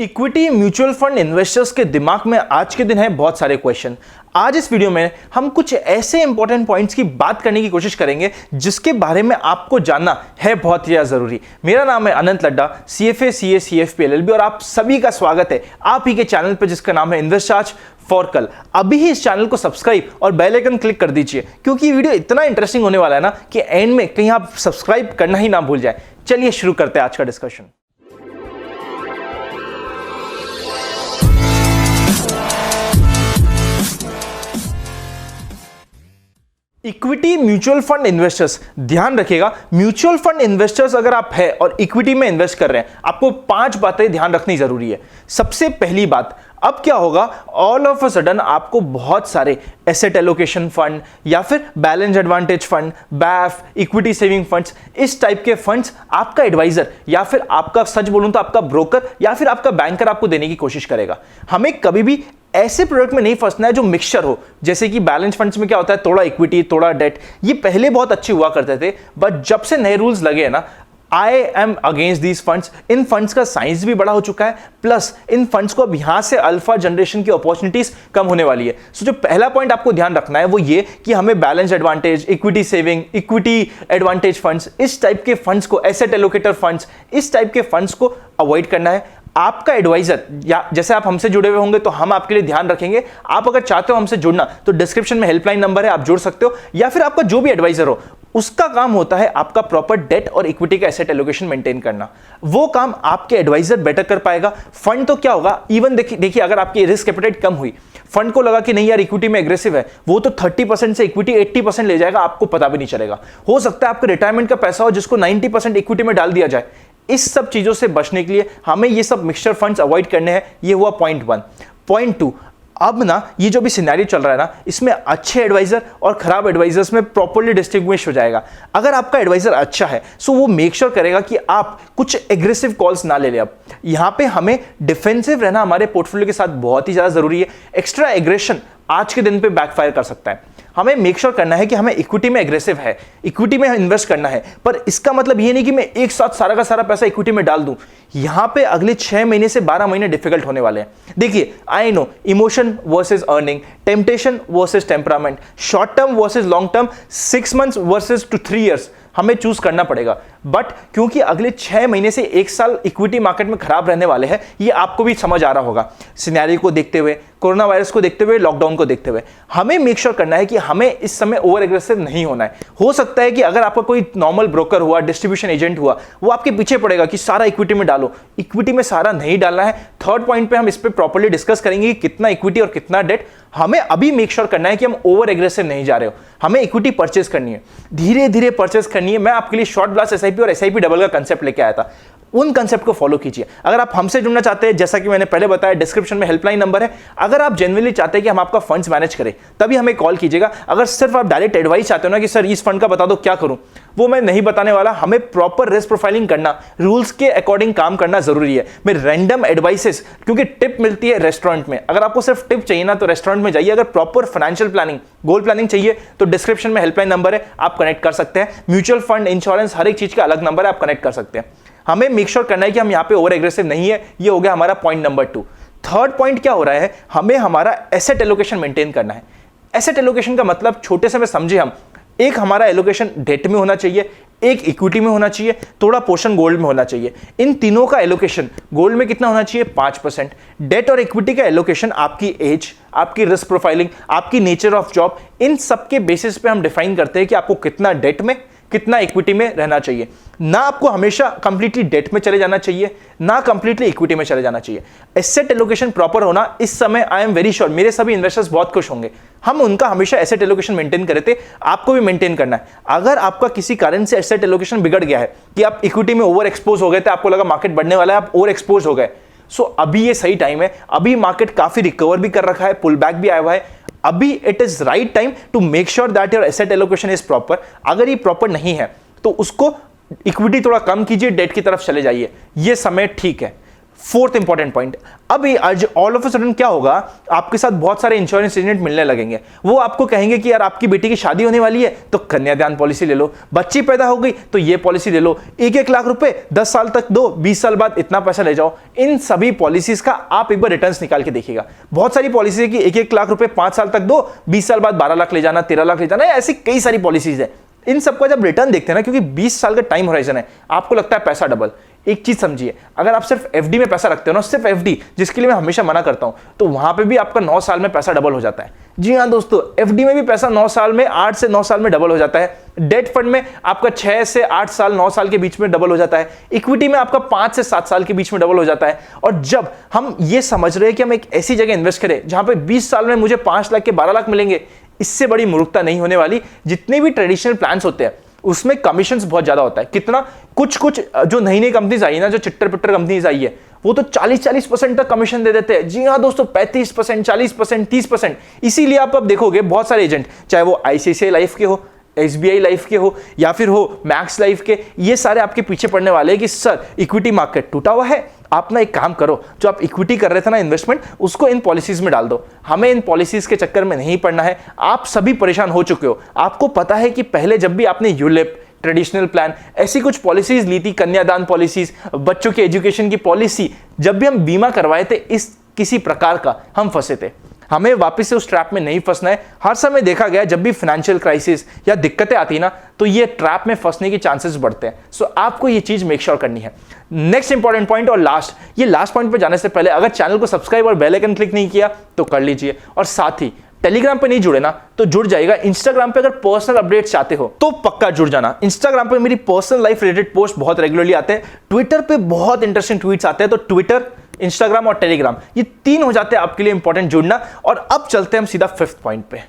Equity mutual fund investors के दिमाग में आज के दिन है बहुत सारे क्वेश्चन। आज इस वीडियो में हम कुछ ऐसे इंपॉर्टेंट पॉइंट्स की बात करने की कोशिश करेंगे जिसके बारे में आपको जानना है बहुत ही जरूरी। मेरा नाम है अनंत Ladda, CFA CA CFP LLB और आप सभी का स्वागत है आप ही के चैनल पर जिसका नाम है इन्वेस्ट आज फॉर कल। अभी ही इस चैनल को सब्सक्राइब और बेल आइकन क्लिक कर दीजिए क्योंकि ये वीडियो इतना इंटरेस्टिंग होने वाला है ना कि एंड में कहीं आप सब्सक्राइब करना ही ना भूल जाए। चलिए शुरू करते हैं आज का discussion. Equity mutual fund investors, ध्यान रखिएगा, म्यूचुअल फंड इन्वेस्टर्स अगर आप है और इक्विटी में इन्वेस्ट कर रहे हैं, आपको 5 बातें ध्यान रखनी जरूरी है। सबसे पहली बात, अब क्या होगा, ऑल ऑफ अ सडन आपको बहुत सारे एसेट एलोकेशन फंड या फिर balance advantage fund, BAIF, equity saving funds, इस टाइप के फंड्स आपका एडवाइजर या फिर आपका, सच बोलूं तो आपका ब्रोकर या फिर आपका बैंकर आपको देने की कोशिश करेगा। हमें कभी भी ऐसे प्रोडक्ट में नहीं फंसना है जो मिक्सचर हो, जैसे कि बैलेंस फंड्स में क्या होता है, थोड़ा इक्विटी थोड़ा डेट। ये पहले बहुत अच्छे हुआ करते थे, बट जब से नए रूल्स लगे हैं ना, I am against these funds. In funds का साइज भी बड़ा हो चुका है, प्लस इन फंड्स को अब यहां से अल्फा जनरेशन की अपॉर्चुनिटीज कम होने वाली है। सो जो पहला पॉइंट आपको ध्यान रखना है वो ये कि हमें balance advantage, equity saving, equity advantage funds, इस टाइप के फंड्स को, एसेट एलोकेटर फंड्स, इस टाइप के फंड्स को अवॉइड करना है। आपका एडवाइजर या जैसे आप हमसे जुड़े हुए होंगे तो हम आपके लिए ध्यान रखेंगे। आप अगर चाहते हो हमसे जुड़ना तो डिस्क्रिप्शन में हेल्पलाइन नंबर है, आप जुड़ सकते हो। या फिर आपका जो भी एडवाइजर हो, उसका काम होता है आपका प्रॉपर डेट और इक्विटी का एसेट एलोकेशन मेंटेन करना। वो काम आपके एडवाइजर बेटर कर पाएगा। फंड तो क्या होगा, इवन देखिए अगर आपकी रिस्क एपेटाइट कम हुई, फंड को लगा कि नहीं यार इक्विटी में एग्रेसिव है, वो तो 30% से इक्विटी 80% ले जाएगा, आपको पता भी नहीं चलेगा। हो सकता है आपके रिटायरमेंट का पैसा हो जिसको 90% इक्विटी में डाल दिया जाए। इस सब चीजों से बचने के लिए हमें ये सब मिक्सचर फंड्स अवॉइड करने हैं। ये हुआ पॉइंट 1। पॉइंट 2, अब ना ये जो भी सिनेरियो चल रहा है ना, इसमें अच्छे एडवाइजर और खराब एडवाइजर्स में प्रॉपर्ली डिस्टिंग्विश हो जाएगा। अगर आपका एडवाइजर अच्छा है सो वो मेक श्योर करेगा कि आप कुछ एग्रेसिव कॉल्स ना ले लें। अब यहां पे हमें डिफेंसिव रहना हमारे पोर्टफोलियो के साथ बहुत ही ज्यादा जरूरी है। एक्स्ट्रा एग्रेशन आज के दिन पे बैकफायर कर सकता है। हमें मेक श्योर करना है कि हमें इक्विटी में एग्रेसिव है, इक्विटी में इन्वेस्ट करना है, पर इसका मतलब ये नहीं कि मैं एक साथ सारा का सारा पैसा इक्विटी में डाल दूं। यहां पे अगले 6 महीने से 12 महीने डिफिकल्ट होने वाले हैं। देखिए, I know, emotion versus earning, temptation versus temperament, short term versus long term, 6 months versus two 3 years, हमें चूज करना पड़ेगा। बट क्योंकि अगले 6 महीने से 1 साल इक्विटी मार्केट में खराब रहने वाले हैं, ये आपको भी समझ आ रहा होगा। सिनेरियो को देखते हुए, कोरोना वायरस को देखते हुए, लॉकडाउन को देखते हुए, हमें मेक श्योर करना है कि हमें इस समय ओवर एग्रेसिव नहीं होना है। हो सकता है कि अगर आपका कोई नॉर्मल ब्रोकर हुआ, डिस्ट्रीब्यूशन एजेंट हुआ, वो आपके पीछे पड़ेगा कि सारा इक्विटी में डालो। इक्विटी में सारा नहीं डालना है। थर्ड पॉइंट पे हम इस पर प्रॉपर्ली डिस्कस करेंगे कि कितना इक्विटी और कितना डेट। हमें अभी मेक श्योर करना है कि हम ओवर एग्रेसिव नहीं जा रहे हो। हमें इक्विटी परचेस करनी है, धीरे धीरे परचेस करनी है। मैं आपके लिए शॉर्ट ब्लास्ट SIP और SIP डबल का कंसेप्ट लेके आया था, उन कंसेप्ट को फॉलो कीजिए। अगर आप हमसे जुड़ना चाहते हैं, जैसा कि मैंने पहले बताया, डिस्क्रिप्शन में हेल्पलाइन नंबर है। अगर आप जेन्युइनली चाहते हैं कि हम आपका फंड्स मैनेज करें, तभी हमें कॉल कीजिएगा। अगर सिर्फ आप डायरेक्ट एडवाइस चाहते हो ना कि सर इस फंड का बता दो क्या करूं, वो मैं नहीं बताने वाला। हमें प्रॉपर रिस्क प्रोफाइलिंग करना, रूल्स के अकॉर्डिंग काम करना जरूरी है। मैं रैंडम एडवाइसेस, क्योंकि टिप मिलती है रेस्टोरेंट में। अगर आपको सिर्फ टिप चाहिए ना तो रेस्टोरेंट में जाइए। अगर proper financial planning, goal planning चाहिए तो डिस्क्रिप्शन में हेल्पलाइन नंबर है, आप कनेक्ट कर सकते हैं। म्यूचुअल फंड, इंश्योरेंस, हर एक चीज का अलग नंबर है, आप कनेक्ट कर सकते हैं। हमें मेक श्योर करना है कि हम यहां पे ओवर एग्रेसिव नहीं है। ये हो गया हमारा पॉइंट नंबर 2। थर्ड पॉइंट क्या हो रहा है, हमें हमारा एसेट एलोकेशन मेंटेन करना है। एसेट एलोकेशन का मतलब छोटे से में समझे हम, एक हमारा एलोकेशन डेट में होना चाहिए, एक इक्विटी में होना चाहिए, थोड़ा पोर्शन गोल्ड में होना चाहिए। इन तीनों का एलोकेशन गोल्ड में कितना होना चाहिए, 5%। डेट और इक्विटी का एलोकेशन आपकी एज, आपकी रिस्क प्रोफाइलिंग, आपकी नेचर ऑफ जॉब, इन सब के बेसिस पे हम डिफाइन करते हैं कि आपको कितना डेट में, कितना इक्विटी में रहना चाहिए। ना आपको हमेशा कंप्लीटली डेट में चले जाना चाहिए, ना कंप्लीटली इक्विटी में चले जाना चाहिए। एसेट एलोकेशन प्रॉपर होना, इस समय आई एम वेरी श्योर मेरे सभी इन्वेस्टर्स बहुत खुश होंगे। हम उनका हमेशा एसेट एलोकेशन मेंटेन करे थे, आपको भी मेंटेन करना है। अगर आपका किसी कारण से एसेट एलोकेशन बिगड़ गया है कि आप इक्विटी में ओवर एक्सपोज हो गए थे, आपको लगा मार्केट बढ़ने वाला है, आप ओवर एक्सपोज हो गए, सो अभी ये सही टाइम है। अभी मार्केट काफी रिकवर भी कर रखा है, पुल बैक भी आया हुआ है। अभी it is right time to make sure that your asset allocation is proper. अगर ये प्रॉपर नहीं है तो उसको इक्विटी थोड़ा कम कीजिए, डेट की तरफ चले जाइए, ये समय ठीक है। फोर्थ इंपॉर्टेंट पॉइंट, अभी आज ऑल ऑफ अ सडन क्या होगा, आपके साथ बहुत सारे इंश्योरेंस एजेंट मिलने लगेंगे। वो आपको कहेंगे कि यार आपकी बेटी की शादी होने वाली है तो कन्यादान पॉलिसी ले लो, बच्ची पैदा हो गई तो ये पॉलिसी ले लो, 1-1 लाख रुपए 10 साल तक दो, 20 साल बाद इतना पैसा ले जाओ। इन सभी पॉलिसीज का आप एक बार रिटर्न्स निकाल के देखिएगा। बहुत सारी पॉलिसी है कि 1-1 लाख रुपए 5 साल तक दो, 20 साल बाद 12 लाख ले जाना, 13 लाख ले जाना, ऐसी कई सारी पॉलिसीज है। इन सबका जब रिटर्न देखते हैं ना, क्योंकि 20 साल का टाइम होराइजन है, आपको लगता है पैसा डबल। एक चीज समझिए, अगर आप सिर्फ एफडी में पैसा रखते हो ना, सिर्फ एफडी, जिसके लिए मैं हमेशा मना करता हूं, तो वहां पे भी आपका 9 साल में पैसा डबल हो जाता है। जी हां दोस्तों, एफडी में भी पैसा 9 साल में, 8 से 9 साल में डबल हो जाता है। डेट फंड में आपका 6 से 8 साल, 9 साल के बीच में डबल हो जाता है। इक्विटी में आपका 5 से 7 साल के बीच में डबल हो जाता है। और जब हम ये समझ रहे हैं कि हम एक ऐसी जगह इन्वेस्ट करें जहां पे 20 साल में मुझे 5 लाख के 12 लाख मिलेंगे, इससे बड़ी मूर्खता नहीं होने वाली। जितने भी ट्रेडिशनल प्लान्स होते हैं उसमें कमीशंस बहुत ज्यादा होता है। कितना, कुछ जो नई नई कंपनीज आई है ना, जो चिट्टर पिट्टर कंपनीज आई है, वो तो 40% तक कमीशन दे देते हैं। जी हाँ दोस्तों, 35%, 40%, 30%। इसीलिए आप अब देखोगे बहुत सारे एजेंट, चाहे वो आईसीआईसीआई लाइफ के हो, एसबीआई लाइफ के हो, या फिर हो मैक्स लाइफ के, ये सारे आपके पीछे पड़ने वाले हैं कि सर इक्विटी मार्केट टूटा हुआ है, आप ना एक काम करो, जो आप इक्विटी कर रहे थे ना इन्वेस्टमेंट, उसको इन पॉलिसीज में डाल दो। हमें इन पॉलिसीज के चक्कर में नहीं पड़ना है। आप सभी परेशान हो चुके हो। आपको पता है कि पहले जब भी आपने यूलिप, ट्रेडिशनल प्लान, ऐसी कुछ पॉलिसीज ली थी, कन्यादान पॉलिसीज, बच्चों के एजुकेशन की पॉलिसी, जब भी हम बीमा करवाए थे, इस किसी प्रकार का हम फंसे थे। हमें वापस से उस ट्रैप में नहीं फंसना है। हर समय देखा गया जब भी फाइनेंशियल क्राइसिस या दिक्कतें आती ना, तो ये ट्रैप में फंसने के चांसेस बढ़ते हैं। सो आपको ये चीज मेक श्योर करनी है। नेक्स्ट इंपॉर्टेंट पॉइंट और लास्ट, ये लास्ट पॉइंट पे जाने से पहले अगर चैनल को सब्सक्राइब और बेल आइकन क्लिक नहीं किया तो कर लीजिए। और साथ ही टेलीग्राम पे नहीं जुड़े ना तो जुड़ जाएगा। इंस्टाग्राम पे अगर पर्सनल अपडेट्स चाहते हो तो पक्का जुड़ जाना। इंस्टाग्राम पे मेरी पर्सनल लाइफ रिलेटेड पोस्ट बहुत रेगुलरली आते हैं। ट्विटर पे बहुत इंटरेस्टिंग ट्वीट्स आते हैं। तो ट्विटर, इंस्टाग्राम और टेलीग्राम, ये 3 हो जाते हैं आपके लिए इंपॉर्टेंट जुड़ना। और अब चलते हैं हम सीधा 5th पॉइंट पे।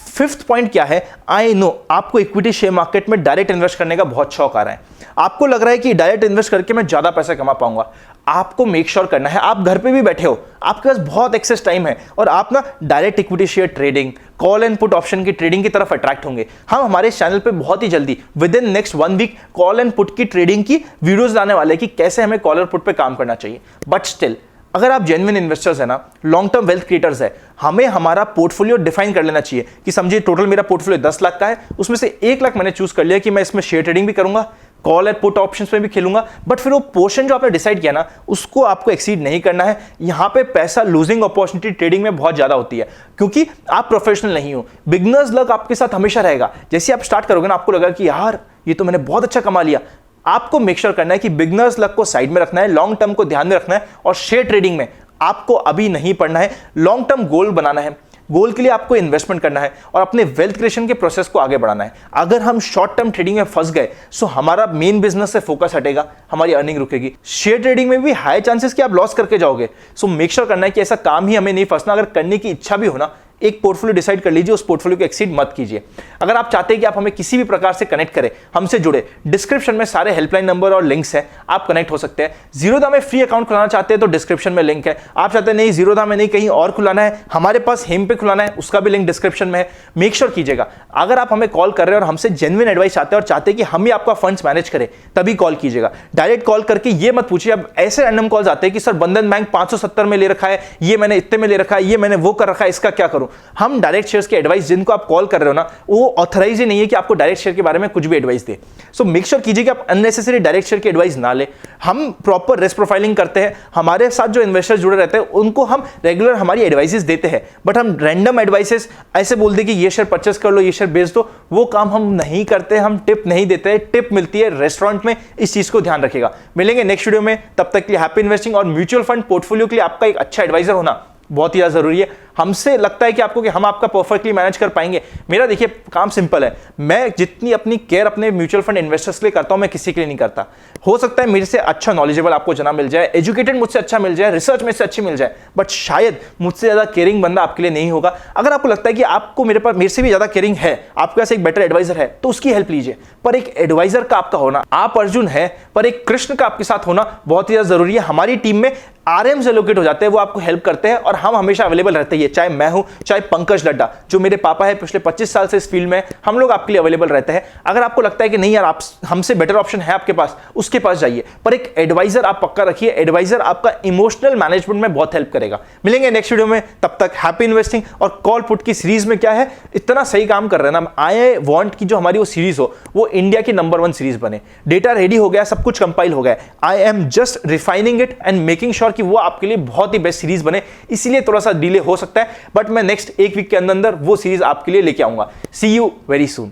5th पॉइंट क्या है? आई नो आपको इक्विटी शेयर मार्केट में डायरेक्ट इन्वेस्ट करने का बहुत शौक आ रहा है। आपको लग रहा है कि डायरेक्ट इन्वेस्ट करके मैं ज्यादा पैसा कमा पाऊंगा। आपको मेक श्योर करना है, आप घर पे भी बैठे हो, आपके पास बहुत एक्सेस टाइम है और आप ना direct equity share trading, call and put option की ट्रेडिंग की तरफ अट्रैक्ट होंगे। हम हमारे चैनल पे बहुत ही जल्दी within next 1 week call and put की ट्रेडिंग की वीडियोस लाने वाले कि कैसे हमें कॉल और पुट पे काम करना चाहिए। बट स्टिल, अगर आप जेन्युइन इन्वेस्टर्स है ना, लॉन्ग टर्म वेल्थ क्रिएटर्स है, हमें हमारा पोर्टफोलियो डिफाइन कर लेना चाहिए कि समझिए टोटल मेरा पोर्टफोलियो 10 लाख का है, उसमें से 1 लाख मैंने चूज कर लिया कि मैं इसमें शेयर ट्रेडिंग भी करूंगा, कॉल एंड पुट ऑप्शंस में भी खेलूंगा। बट फिर वो पोर्शन जो आपने डिसाइड किया ना, उसको आपको एक्सीड नहीं करना है। यहां पे पैसा लूजिंग अपॉर्चुनिटी ट्रेडिंग में बहुत ज्यादा होती है क्योंकि आप प्रोफेशनल नहीं हो। बिगनर्स लक आपके साथ हमेशा रहेगा। जैसे आप स्टार्ट करोगे ना, आपको लगा कि यार ये तो मैंने बहुत अच्छा कमा लिया। आपको मेक श्योर करना है कि बिगनर्स लक को साइड में रखना है, लॉन्ग टर्म को ध्यान में रखना है और शेयर ट्रेडिंग में आपको अभी नहीं पड़ना है। लॉन्ग टर्म गोल बनाना है, गोल के लिए आपको इन्वेस्टमेंट करना है और अपने वेल्थ क्रिएशन के प्रोसेस को आगे बढ़ाना है। अगर हम शॉर्ट टर्म ट्रेडिंग में फंस गए सो हमारा मेन बिजनेस से फोकस हटेगा, हमारी अर्निंग रुकेगी। शेयर ट्रेडिंग में भी हाई चांसेस कि आप लॉस करके जाओगे। सो मेक श्योर करना है कि ऐसा काम ही हमें नहीं फंसना। अगर करने की इच्छा भी हो ना, एक पोर्टफोलियो डिसाइड कर लीजिए, उस पोर्टफोलियो को एक्सीड मत कीजिए। अगर आप चाहते हैं कि आप हमें किसी भी प्रकार से कनेक्ट करें, हमसे जुड़े, डिस्क्रिप्शन में सारे हेल्पलाइन नंबर और लिंक्स हैं, आप कनेक्ट हो सकते हैं। जीरोधा में फ्री अकाउंट खुलाना चाहते हैं तो डिस्क्रिप्शन में लिंक है। आप चाहते हैं नहीं जीरोधा में नहीं कहीं और खुलाना है, हमारे पास हेम पे खुलाना है, उसका भी लिंक डिस्क्रिप्शन में है। मेक श्योर कीजिएगा, अगर आप हमें कॉल कर रहे हैं और हमसे जेन्युइन एडवाइस चाहते हैं और चाहते हैं कि हम ही आपका फंड्स मैनेज करें, तभी कॉल कीजिएगा। डायरेक्ट कॉल करके ये मत पूछिए। अब ऐसे रैंडम कॉल्स आते हैं कि सर बंधन बैंक 570 में ले रखा है, ये मैंने इतने में ले रखा है, ये मैंने वो कर रखा है, इसका क्या करूं। हम डायरेक्ट शेयर्स के एडवाइस जिनको आप कॉल कर रहे हो ना, वो ऑथराइज ही नहीं है कि आपको डायरेक्ट शेयर के बारे में कुछ भी एडवाइस दे। सो मेक श्योर कीजिए कि आप अननेसेसरी डायरेक्ट शेयर की एडवाइस ना ले। हम प्रॉपर रिस्क प्रोफाइलिंग करते हैं, हमारे साथ जो इन्वेस्टर्स जुड़े रहते हैं उनको हम रेगुलर हमारी एडवाइसेस देते हैं। बट हम रैंडम एडवाइसेस ऐसे बोल दे कि ये शेयर परचेस कर लो, ये शेयर बेच दो, वो काम हम नहीं करते। हम टिप नहीं देते, टिप मिलती है रेस्टोरेंट में। इस चीज को ध्यान रखिएगा। मिलेंगे नेक्स्ट वीडियो में, तब तक के लिए हैप्पी इन्वेस्टिंग। और म्यूचुअल फंड पोर्टफोलियो के लिए आपका एक अच्छा एडवाइजर होना बहुत ही ज्यादा जरूरी है। हमसे लगता है कि आपको कि हम आपका परफेक्टली मैनेज कर पाएंगे। मेरा देखिए काम सिंपल है, मैं जितनी अपनी केयर अपने म्यूचुअल फंड इन्वेस्टर्स के लिए करता हूं, मैं किसी के लिए नहीं करता। हो सकता है मेरे से अच्छा नॉलेजेबल आपको जना मिल जाए, एजुकेटेड मुझसे अच्छा मिल जाए, रिसर्च में से अच्छी मिल जाए, बट शायद मुझसे ज्यादा केयरिंग बंदा आपके लिए नहीं होगा। अगर आपको लगता है कि आपको मेरे से भी ज्यादा केयरिंग है, आपके पास एक बेटर एडवाइजर है, तो उसकी हेल्प लीजिए। पर एक एडवाइजर का आपका होना, आप अर्जुन है पर एक कृष्ण का आपके साथ होना बहुत ही ज्यादा जरूरी है। हमारी टीम में आरएम्स एलोकेट हो जाते हैं, वो आपको हेल्प करते हैं और हम हमेशा अवेलेबल रहते हैं। चाहिए, चाहे मैं हूं, चाहे पंकज लड्डा जो मेरे पापा है, पिछले 25 साल से इस फील्ड में, हम लोग आपके लिए अवेलेबल रहते हैं। अगर आपको लगता है कि नहीं यार आप हमसे बेटर ऑप्शन है आपके पास, उसके पास जाइए, पर एक एडवाइजर आप पक्का रखिए। एडवाइजर आपका इमोशनल मैनेजमेंट में बहुत हेल्प करेगा। मिलेंगे नेक्स्ट वीडियो में, तब तक हैप्पी इन्वेस्टिंग। और कॉल पुट की सीरीज में क्या है, इतना सही काम कर रहे हैं ना, आई वांट की जो हमारी वो सीरीज हो वो इंडिया की नंबर 1 सीरीज बने। डेटा रेडी हो गया, सब कुछ कंपाइल हो गया, I am just refining it and making sure कि वो आपके लिए बहुत ही बेस्ट सीरीज बने। इसीलिए थोड़ा सा डिले हो सकता है, बट मैं नेक्स्ट एक वीक के अंदर वो सीरीज आपके लिए लेके आऊंगा। सी यू वेरी सून।